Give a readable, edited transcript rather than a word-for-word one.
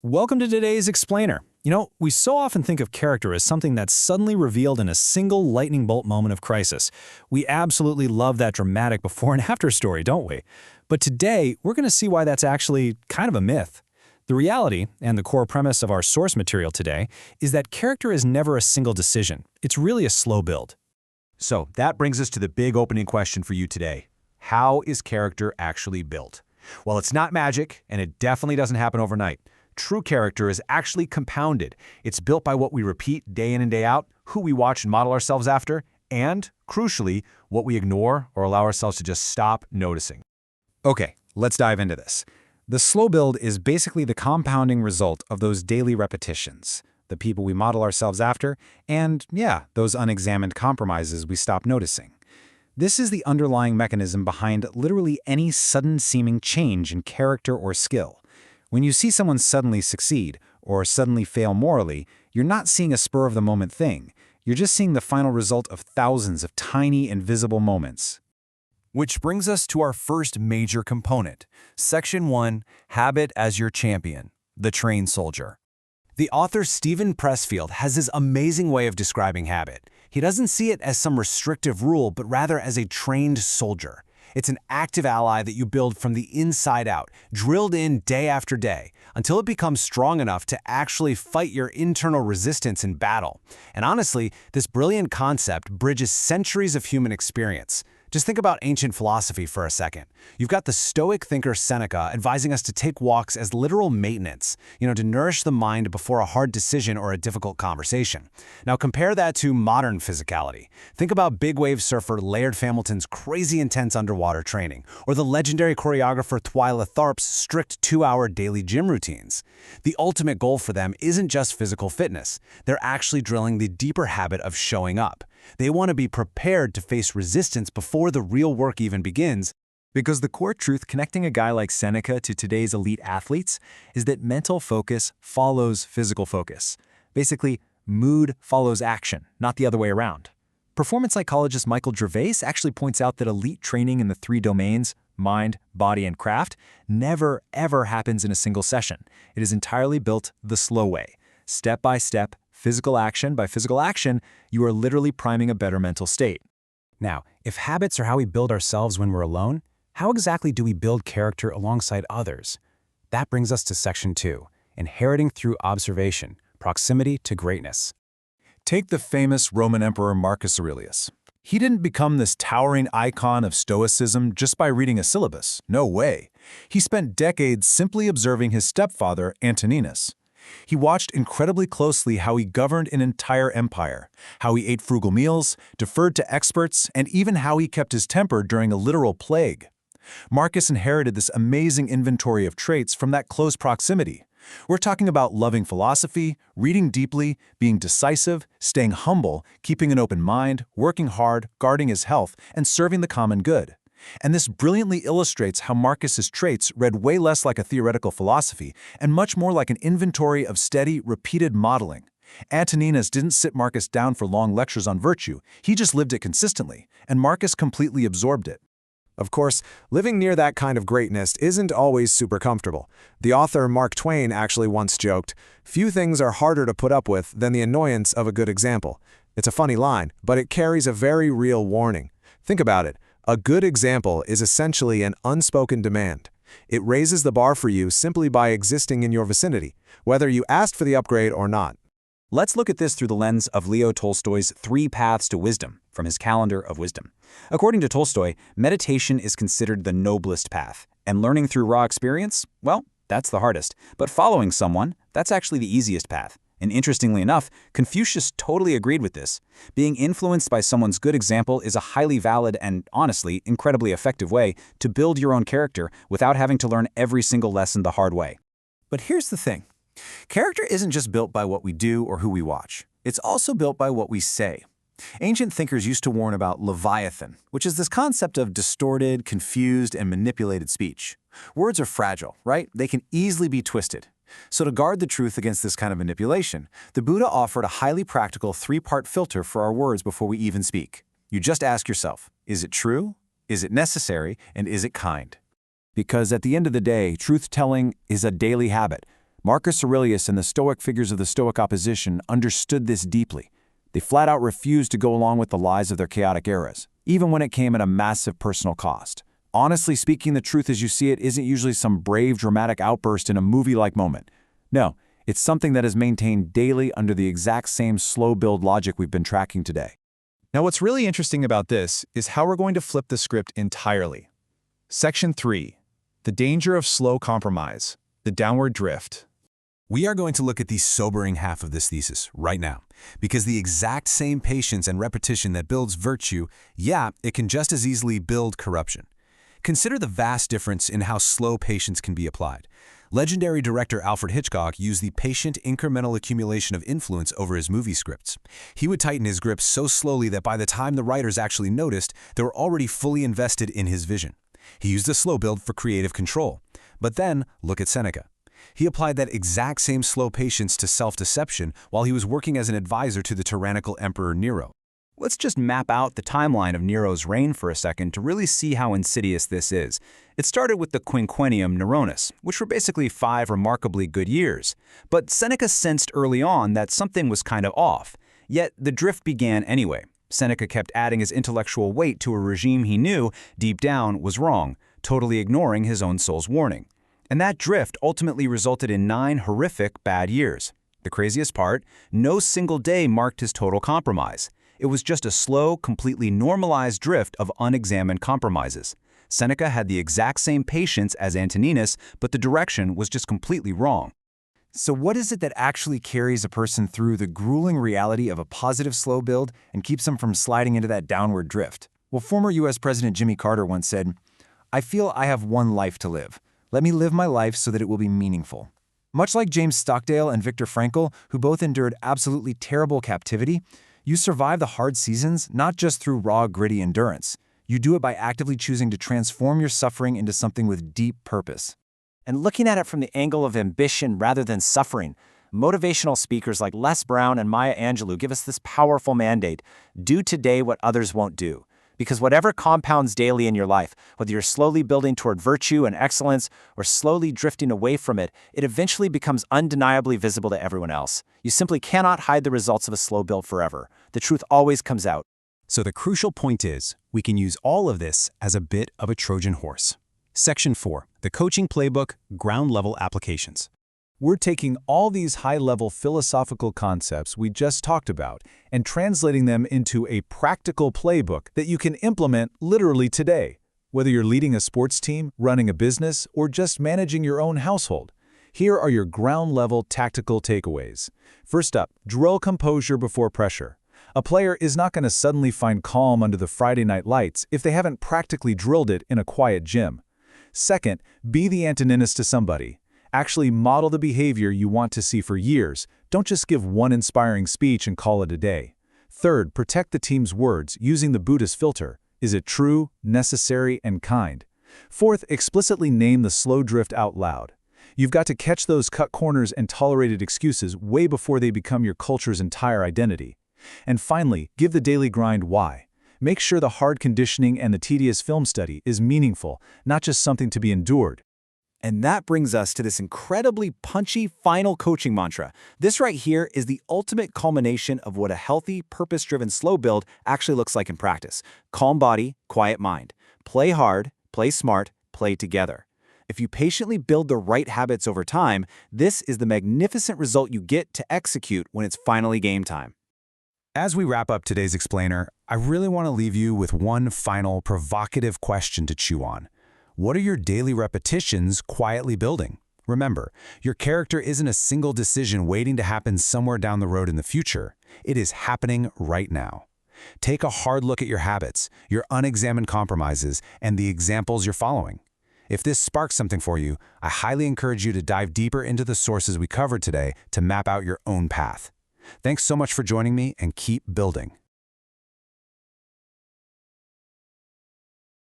Welcome to today's Explainer. We so often think of character as something that's suddenly revealed in a single lightning bolt moment of crisis. We absolutely love that dramatic before and after story, don't we? But today, we're going to see why that's actually kind of a myth. The reality, and the core premise of our source material today, is that character is never a single decision. It's really a slow build. So that brings us to the big opening question for you today. How is character actually built? Well, it's not magic, and it definitely doesn't happen overnight. True character is actually compounded. It's built by what we repeat day in and day out, who we watch and model ourselves after, and, crucially, what we ignore or allow ourselves to just stop noticing. Okay, let's dive into this. The slow build is basically the compounding result of those daily repetitions, the people we model ourselves after, and, those unexamined compromises we stop noticing. This is the underlying mechanism behind literally any sudden-seeming change in character or skill. When you see someone suddenly succeed, or suddenly fail morally, you're not seeing a spur-of-the-moment thing. You're just seeing the final result of thousands of tiny, invisible moments. Which brings us to our first major component. Section 1, Habit as Your Champion, the Trained Soldier. The author Steven Pressfield has this amazing way of describing habit. He doesn't see it as some restrictive rule, but rather as a trained soldier. It's an active ally that you build from the inside out, drilled in day after day, until it becomes strong enough to actually fight your internal resistance in battle. And honestly, this brilliant concept bridges centuries of human experience. Just think about ancient philosophy for a second. You've got the Stoic thinker Seneca advising us to take walks as literal maintenance, to nourish the mind before a hard decision or a difficult conversation. Now compare that to modern physicality. Think about big wave surfer Laird Hamilton's crazy intense underwater training, or the legendary choreographer Twyla Tharp's strict 2-hour daily gym routines. The ultimate goal for them isn't just physical fitness. They're actually drilling the deeper habit of showing up. They want to be prepared to face resistance before the real work even begins. Because the core truth connecting a guy like Seneca to today's elite athletes is that mental focus follows physical focus. Basically, mood follows action, not the other way around. Performance psychologist Michael Gervais actually points out that elite training in the 3 domains, mind, body, and craft, never, ever happens in a single session. It is entirely built the slow way, step by step, physical action by physical action. You are literally priming a better mental state. Now, if habits are how we build ourselves when we're alone, how exactly do we build character alongside others? That brings us to Section 2, Inheriting through Observation, Proximity to Greatness. Take the famous Roman Emperor Marcus Aurelius. He didn't become this towering icon of Stoicism just by reading a syllabus. No way. He spent decades simply observing his stepfather, Antoninus. He watched incredibly closely how he governed an entire empire, how he ate frugal meals, deferred to experts, and even how he kept his temper during a literal plague. Marcus inherited this amazing inventory of traits from that close proximity. We're talking about loving philosophy, reading deeply, being decisive, staying humble, keeping an open mind, working hard, guarding his health, and serving the common good. And this brilliantly illustrates how Marcus's traits read way less like a theoretical philosophy and much more like an inventory of steady, repeated modeling. Antoninus didn't sit Marcus down for long lectures on virtue. He just lived it consistently, and Marcus completely absorbed it. Of course, living near that kind of greatness isn't always super comfortable. The author Mark Twain actually once joked, "Few things are harder to put up with than the annoyance of a good example." It's a funny line, but it carries a very real warning. Think about it. A good example is essentially an unspoken demand. It raises the bar for you simply by existing in your vicinity, whether you asked for the upgrade or not. Let's look at this through the lens of Leo Tolstoy's 3 Paths to Wisdom from his Calendar of Wisdom. According to Tolstoy, meditation is considered the noblest path, and learning through raw experience, well, that's the hardest. But following someone, that's actually the easiest path. And interestingly enough, Confucius totally agreed with this. Being influenced by someone's good example is a highly valid and, honestly, incredibly effective way to build your own character without having to learn every single lesson the hard way. But here's the thing. Character isn't just built by what we do or who we watch. It's also built by what we say. Ancient thinkers used to warn about Leviathan, which is this concept of distorted, confused, and manipulated speech. Words are fragile, right? They can easily be twisted. So to guard the truth against this kind of manipulation, the Buddha offered a highly practical 3-part filter for our words before we even speak. You just ask yourself, is it true? Is it necessary? And is it kind? Because at the end of the day, truth-telling is a daily habit. Marcus Aurelius and the Stoic figures of the Stoic opposition understood this deeply. They flat out refused to go along with the lies of their chaotic eras, even when it came at a massive personal cost. Honestly speaking, the truth as you see it isn't usually some brave, dramatic outburst in a movie-like moment. No, it's something that is maintained daily under the exact same slow-build logic we've been tracking today. Now, what's really interesting about this is how we're going to flip the script entirely. Section 3. The danger of slow compromise. The downward drift. We are going to look at the sobering half of this thesis right now, because the exact same patience and repetition that builds virtue, yeah, it can just as easily build corruption. Consider the vast difference in how slow patience can be applied. Legendary director Alfred Hitchcock used the patient incremental accumulation of influence over his movie scripts. He would tighten his grip so slowly that by the time the writers actually noticed, they were already fully invested in his vision. He used a slow build for creative control. But then, look at Seneca. He applied that exact same slow patience to self-deception while he was working as an advisor to the tyrannical Emperor Nero. Let's just map out the timeline of Nero's reign for a second to really see how insidious this is. It started with the Quinquennium Neronis, which were basically 5 remarkably good years. But Seneca sensed early on that something was kind of off. Yet the drift began anyway. Seneca kept adding his intellectual weight to a regime he knew, deep down, was wrong, totally ignoring his own soul's warning. And that drift ultimately resulted in 9 horrific bad years. The craziest part, no single day marked his total compromise. It was just a slow, completely normalized drift of unexamined compromises. Seneca had the exact same patience as Antoninus, but the direction was just completely wrong. So what is it that actually carries a person through the grueling reality of a positive slow build and keeps them from sliding into that downward drift? Well, former U.S. President Jimmy Carter once said, "I feel I have one life to live. Let me live my life so that it will be meaningful." Much like James Stockdale and Viktor Frankl, who both endured absolutely terrible captivity, you survive the hard seasons not just through raw, gritty endurance. You do it by actively choosing to transform your suffering into something with deep purpose. And looking at it from the angle of ambition rather than suffering, motivational speakers like Les Brown and Maya Angelou give us this powerful mandate: do today what others won't do. Because whatever compounds daily in your life, whether you're slowly building toward virtue and excellence or slowly drifting away from it, it eventually becomes undeniably visible to everyone else. You simply cannot hide the results of a slow build forever. The truth always comes out. So the crucial point is, we can use all of this as a bit of a Trojan horse. Section 4. The Coaching Playbook, Ground-Level Applications. We're taking all these high-level philosophical concepts we just talked about and translating them into a practical playbook that you can implement literally today. Whether you're leading a sports team, running a business, or just managing your own household, here are your ground-level tactical takeaways. First up, drill composure before pressure. A player is not going to suddenly find calm under the Friday night lights if they haven't practically drilled it in a quiet gym. Second, be the Antoninus to somebody. Actually model the behavior you want to see for years. Don't just give one inspiring speech and call it a day. Third, protect the team's words using the Buddhist filter. Is it true, necessary, and kind? Fourth, explicitly name the slow drift out loud. You've got to catch those cut corners and tolerated excuses way before they become your culture's entire identity. And finally, give the daily grind why. Make sure the hard conditioning and the tedious film study is meaningful, not just something to be endured. And that brings us to this incredibly punchy final coaching mantra. This right here is the ultimate culmination of what a healthy, purpose-driven slow build actually looks like in practice. Calm body, quiet mind. Play hard, play smart, play together. If you patiently build the right habits over time, this is the magnificent result you get to execute when it's finally game time. As we wrap up today's explainer, I really want to leave you with one final provocative question to chew on. What are your daily repetitions quietly building? Remember, your character isn't a single decision waiting to happen somewhere down the road in the future. It is happening right now. Take a hard look at your habits, your unexamined compromises, and the examples you're following. If this sparks something for you, I highly encourage you to dive deeper into the sources we covered today to map out your own path. Thanks so much for joining me, and keep building.